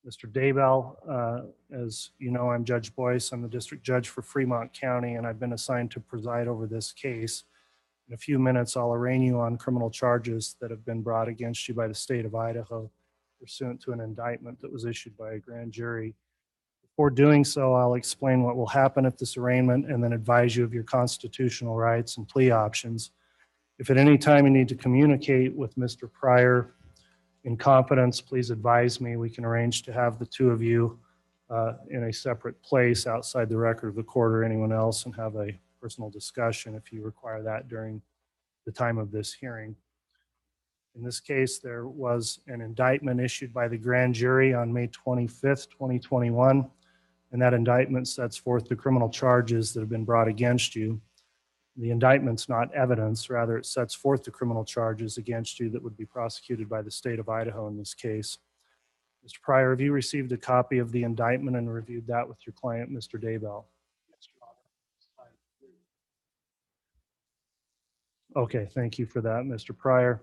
Mr. Daybell, as you know, I'm Judge Boyce. I'm the district judge for Fremont County, and I've been assigned to preside over this case. In a few minutes, I'll arraign you on criminal charges that have been brought against you by the state of Idaho pursuant to an indictment that was issued by a grand jury. Before doing so, I'll explain what will happen at this arraignment and then advise you of your constitutional rights and plea options. If at any time you need to communicate with Mr. Pryor in confidence, please advise me. We can arrange to have the two of you in a separate place outside the record of the court or anyone else and have a personal discussion if you require that during the time of this hearing. In this case, there was an indictment issued by the grand jury on May 25th, 2021, and that indictment sets forth the criminal charges that have been brought against you. The indictment's not evidence, rather it sets forth the criminal charges against you that would be prosecuted by the state of Idaho in this case. Mr. Pryor, have you received a copy of the indictment and reviewed that with your client, Mr. Daybell? Okay, thank you for that, Mr. Pryor.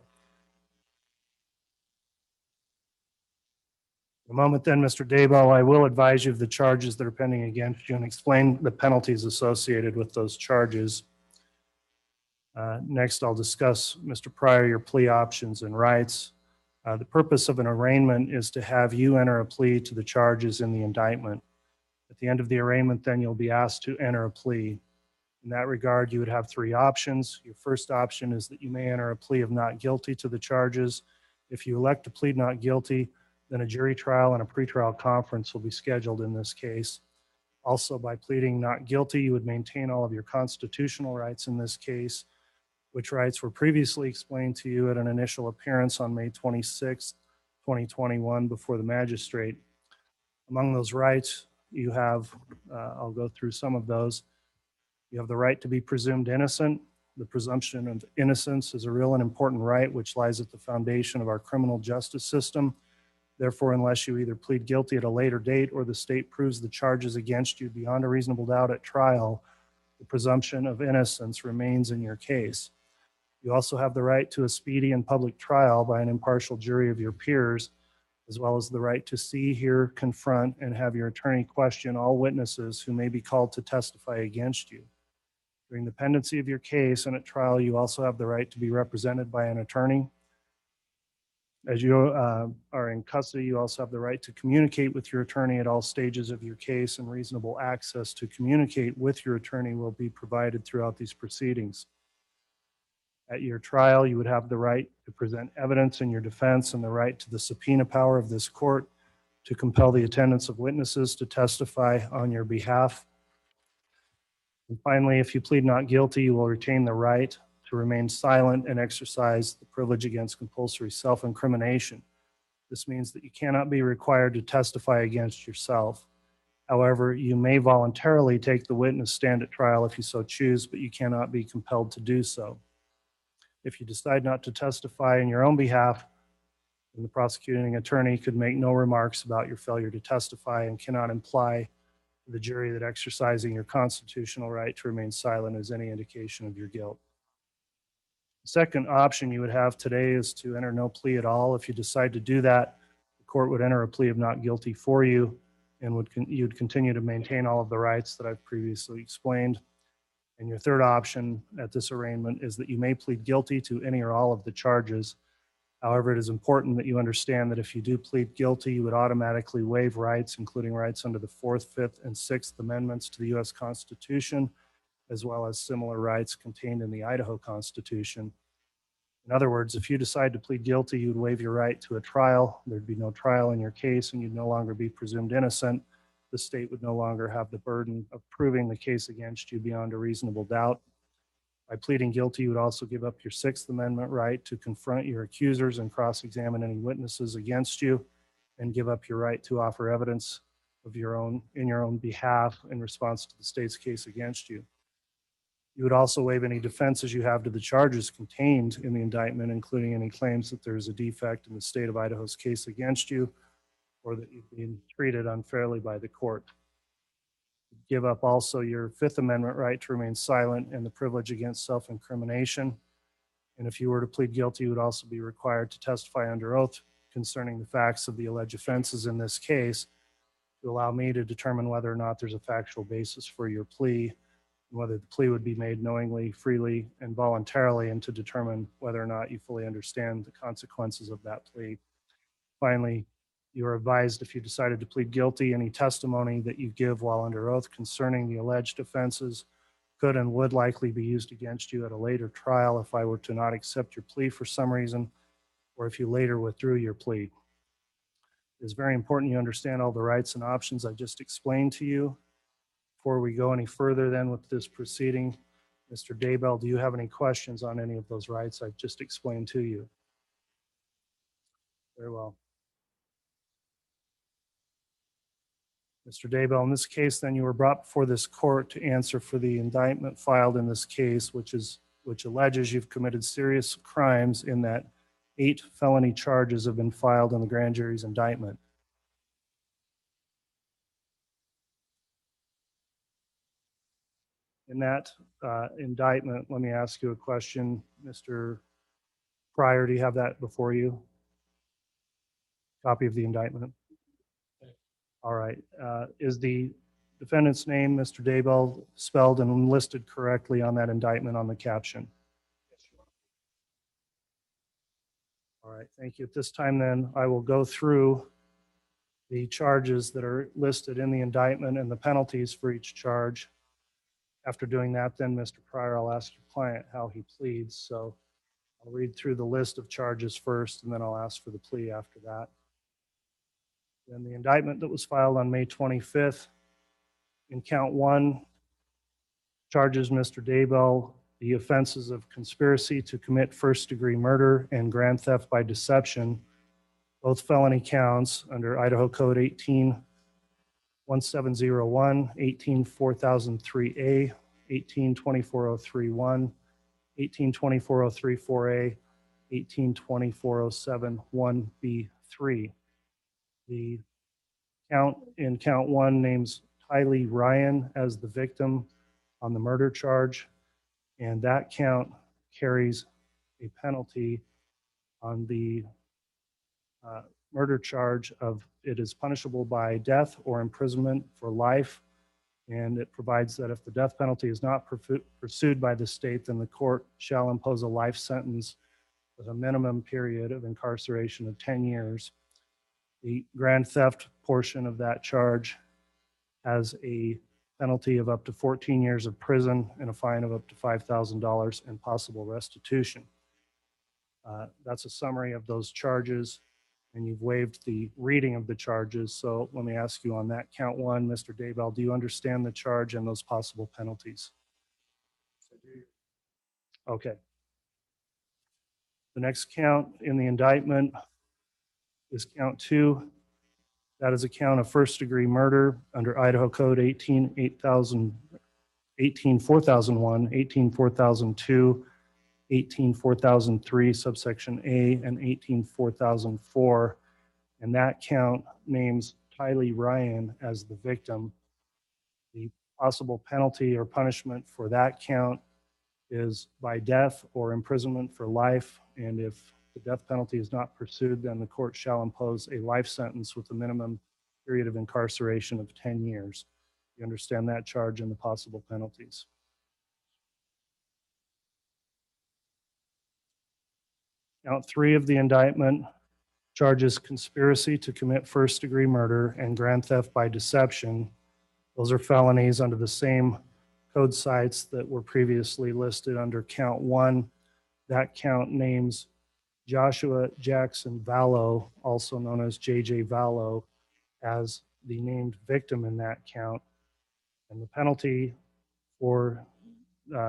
In a moment then, Mr. Daybell, I will advise you of the charges that are pending against you and explain the penalties associated with those charges. Next, I'll discuss, Mr. Pryor, your plea options and rights. The purpose of an arraignment is to have you enter a plea to the charges in the indictment. At the end of the arraignment, then you'll be asked to enter a plea. In that regard, you would have three options. Your first option is that you may enter a plea of not guilty to the charges. If you elect to plead not guilty, then a jury trial and a pretrial conference will be scheduled in this case. Also, by pleading not guilty, you would maintain all of your constitutional rights in this case, which rights were previously explained to you at an initial appearance on May 26, 2021 before the magistrate. Among those rights, you have, I'll go through some of those. You have the right to be presumed innocent. The presumption of innocence is a real and important right which lies at the foundation of our criminal justice system. Therefore, unless you either plead guilty at a later date or the state proves the charges against you beyond a reasonable doubt at trial, the presumption of innocence remains in your case. You also have the right to a speedy and public trial by an impartial jury of your peers, as well as the right to see, hear, confront, and have your attorney question all witnesses who may be called to testify against you. During the pendency of your case and at trial, you also have the right to be represented by an attorney. As you are in custody, you also have the right to communicate with your attorney at all stages of your case, and reasonable access to communicate with your attorney will be provided throughout these proceedings. At your trial, you would have the right to present evidence in your defense and the right to the subpoena power of this court to compel the attendance of witnesses to testify on your behalf. And finally, if you plead not guilty, you will retain the right to remain silent and exercise the privilege against compulsory self-incrimination. This means that you cannot be required to testify against yourself. However, you may voluntarily take the witness stand at trial if you so choose, but you cannot be compelled to do so. If you decide not to testify in your own behalf, then the prosecuting attorney could make no remarks about your failure to testify and cannot imply to the jury that exercising your constitutional right to remain silent is any indication of your guilt. The second option you would have today is to enter no plea at all. If you decide to do that, the court would enter a plea of not guilty for you, and you'd continue to maintain all of the rights that I've previously explained. And your third option at this arraignment is that you may plead guilty to any or all of the charges. However, it is important that you understand that if you do plead guilty, you would automatically waive rights, including rights under the 4th, 5th, and 6th Amendments to the U.S. Constitution, as well as similar rights contained in the Idaho Constitution. In other words, if you decide to plead guilty, you would waive your right to a trial. There'd be no trial in your case, and you'd no longer be presumed innocent. The state would no longer have the burden of proving the case against you beyond a reasonable doubt. By pleading guilty, you would also give up your 6th Amendment right to confront your accusers and cross-examine any witnesses against you, and give up your right to offer evidence of your own behalf in response to the state's case against you. You would also waive any defenses you have to the charges contained in the indictment, including any claims that there is a defect in the state of Idaho's case against you, or that you've been treated unfairly by the court. Give up also your 5th Amendment right to remain silent and the privilege against self-incrimination. And if you were to plead guilty, you would also be required to testify under oath concerning the facts of the alleged offenses in this case to allow me to determine whether or not there's a factual basis for your plea, and whether the plea would be made knowingly, freely, and voluntarily, and to determine whether or not you fully understand the consequences of that plea. Finally, you are advised, if you decided to plead guilty, any testimony that you give while under oath concerning the alleged offenses could and would likely be used against you at a later trial if I were to not accept your plea for some reason, or if you later withdrew your plea. It is very important you understand all the rights and options I just explained to you. Before we go any further then with this proceeding, Mr. Daybell, do you have any questions on any of those rights I've just explained to you? Very well. Mr. Daybell, in this case, then you were brought before this court to answer for the indictment filed in this case, which alleges you've committed serious crimes in that 8 felony charges have been filed in the grand jury's indictment. In that indictment, let me ask you a question, Mr. Pryor, do you have that before you? Copy of the indictment? All right. Is the defendant's name, Mr. Daybell, spelled and listed correctly on that indictment on the caption? All right, thank you. At this time then, I will go through the charges that are listed in the indictment and the penalties for each charge. After doing that, then, Mr. Pryor, I'll ask your client how he pleads. So I'll read through the list of charges first, and then I'll ask for the plea after that. Then the indictment that was filed on May 25th, in count 1, charges Mr. Daybell the offenses of conspiracy to commit first-degree murder and grand theft by deception, both felony counts under Idaho Code 18-1701, 18-4003A, 18-24031, 18-24034A, 18-24071B3. The count in count 1 names Tylee Ryan as the victim on the murder charge, and that count carries a penalty on the murder charge of it is punishable by death or imprisonment for life, and it provides that if the death penalty is not pursued by the state, then the court shall impose a life sentence with a minimum period of incarceration of 10 years. The grand theft portion of that charge has a penalty of up to 14 years of prison and a fine of up to $5,000 and possible restitution. That's a summary of those charges, and you've waived the reading of the charges. So let me ask you on that count 1, Mr. Daybell, do you understand the charge and those possible penalties? Okay. The next count in the indictment is count 2. That is a count of first-degree murder under Idaho Code 18-4001, 18-4002, 18-4003, subsection A, and 18-4004. And that count names Tylee Ryan as the victim. The possible penalty or punishment for that count is by death or imprisonment for life. And if the death penalty is not pursued, then the court shall impose a life sentence with a minimum period of incarceration of 10 years. You understand that charge and the possible penalties? Count 3 of the indictment charges conspiracy to commit first-degree murder and grand theft by deception. Those are felonies under the same code sites that were previously listed under count 1. That count names Joshua Jackson Vallow, also known as JJ Vallow, as the named victim in that count. And the penalty for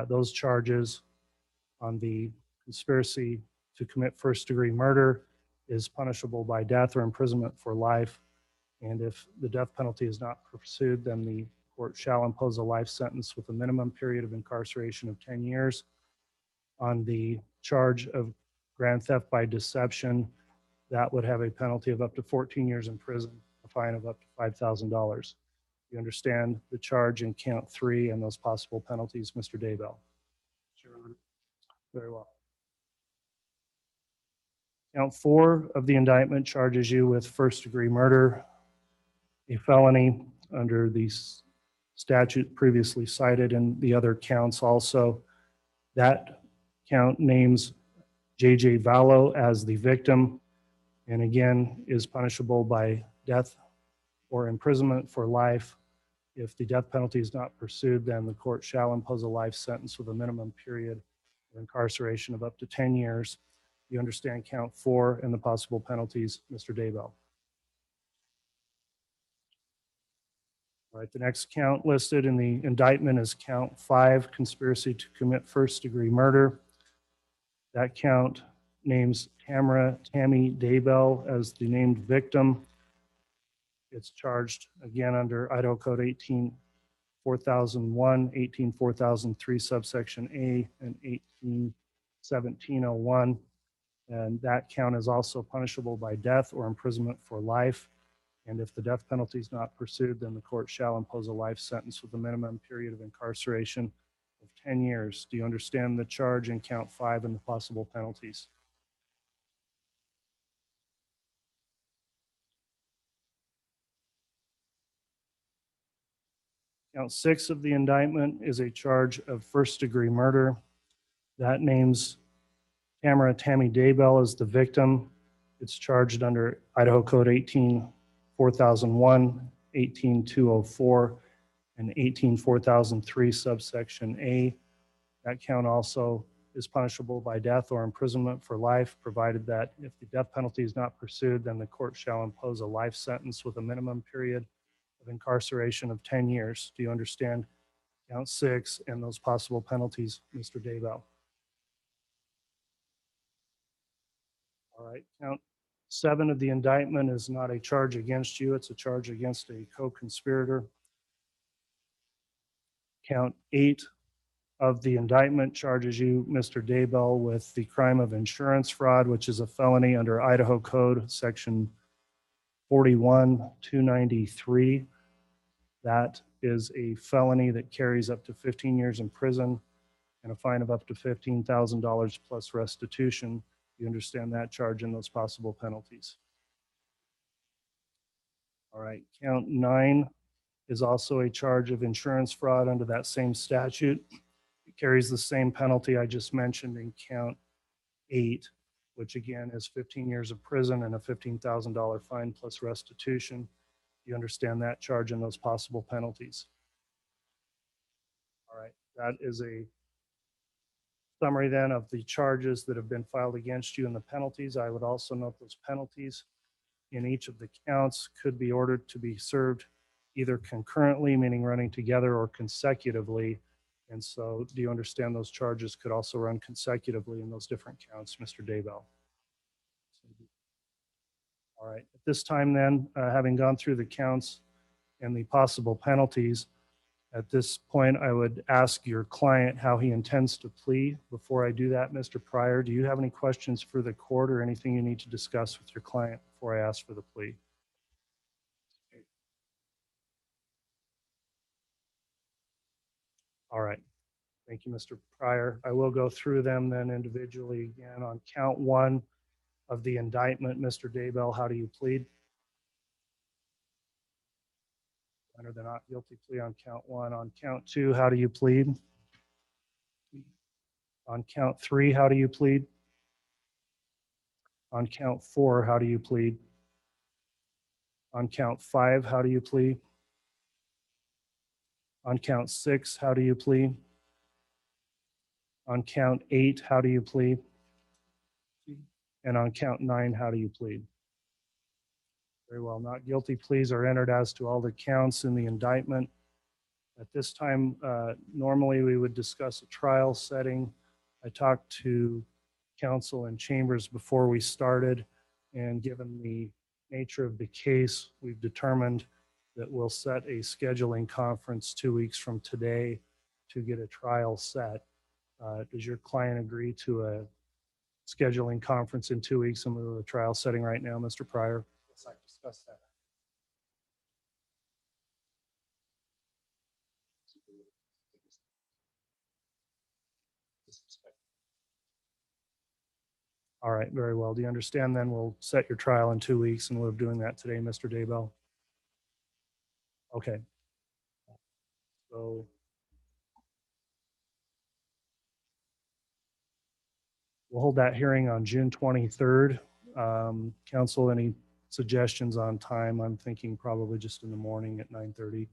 those charges on the conspiracy to commit first-degree murder is punishable by death or imprisonment for life. And if the death penalty is not pursued, then the court shall impose a life sentence with a minimum period of incarceration of 10 years. On the charge of grand theft by deception, that would have a penalty of up to 14 years in prison, a fine of up to $5,000. You understand the charge in count 3 and those possible penalties, Mr. Daybell? Sure. Very well. Count 4 of the indictment charges you with first-degree murder, a felony under the statute previously cited, and the other counts also. That count names JJ Vallow as the victim, and again is punishable by death or imprisonment for life. If the death penalty is not pursued, then the court shall impose a life sentence with a minimum period of incarceration of up to 10 years. You understand count 4 and the possible penalties, Mr. Daybell. All right, the next count listed in the indictment is count 5, conspiracy to commit first-degree murder. That count names Tammy Daybell as the named victim. It's charged again under Idaho Code 18-4001, 18-4003, subsection A, and 18-1701. And that count is also punishable by death or imprisonment for life. And if the death penalty is not pursued, then the court shall impose a life sentence with a minimum period of incarceration of 10 years. Do you understand the charge in count 5 and the possible penalties? Count 6 of the indictment is a charge of first-degree murder. That names Tammy Daybell as the victim. It's charged under Idaho Code 18-4001, 18-204, and 18-4003, subsection A. That count also is punishable by death or imprisonment for life, provided that if the death penalty is not pursued, then the court shall impose a life sentence with a minimum period of incarceration of 10 years. Do you understand count 6 and those possible penalties, Mr. Daybell? All right, count 7 of the indictment is not a charge against you, it's a charge against a co-conspirator. Count 8 of the indictment charges you, Mr. Daybell, with the crime of insurance fraud, which is a felony under Idaho Code section 41-293. That is a felony that carries up to 15 years in prison and a fine of up to $15,000 plus restitution. You understand that charge and those possible penalties? All right, count 9 is also a charge of insurance fraud under that same statute. It carries the same penalty I just mentioned in count 8, which again is 15 years of prison and a $15,000 fine plus restitution. You understand that charge and those possible penalties? All right, that is a summary then of the charges that have been filed against you and the penalties. I would also note those penalties in each of the counts could be ordered to be served either concurrently, meaning running together, or consecutively. And so do you understand those charges could also run consecutively in those different counts, Mr. Daybell? All right, at this time then, having gone through the counts and the possible penalties, at this point, I would ask your client how he intends to plea. Before I do that, Mr. Pryor, do you have any questions for the court or anything you need to discuss with your client before I ask for the plea? All right. Thank you, Mr. Pryor. I will go through them then individually again. On count 1 of the indictment, Mr. Daybell, how do you plead? Under the not guilty plea on count 1. On count 2, how do you plead? On count 3, how do you plead? On count 4, how do you plead? On count 5, how do you plead? On count 6, how do you plead? On count 8, how do you plead? And on count 9, how do you plead? Very well. Not guilty pleas are entered as to all the counts in the indictment. At this time, normally we would discuss a trial setting. I talked to counsel and chambers before we started, and given the nature of the case, we've determined that we'll set a scheduling conference 2 weeks from today to get a trial set. Does your client agree to a scheduling conference in 2 weeks and move to a trial setting right now, Mr. Pryor? Yes, I discussed that. All right, very well. Do you understand then we'll set your trial in 2 weeks and we're doing that today, Mr. Daybell? Okay. So we'll hold that hearing on June 23rd. Council, any suggestions on time? I'm thinking probably just in the morning at 9:30.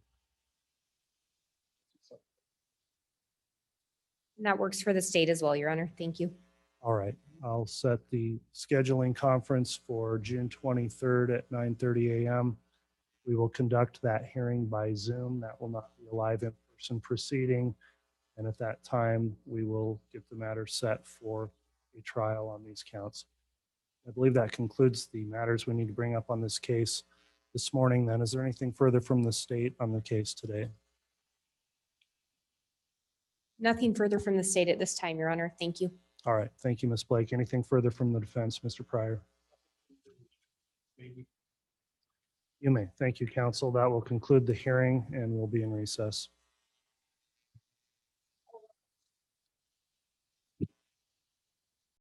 And that works for the state as well, Your Honor. Thank you. All right, I'll set the scheduling conference for June 23rd at 9:30 a.m. We will conduct that hearing by Zoom. That will not be a live in-person proceeding. And at that time, we will get the matter set for a trial on these counts. I believe that concludes the matters we need to bring up on this case this morning. Then, is there anything further from the state on the case today? Nothing further from the state at this time, Your Honor. Thank you. All right, thank you, Ms. Blake. Anything further from the defense, Mr. Pryor? You may. Thank you, counsel. That will conclude the hearing and we'll be in recess.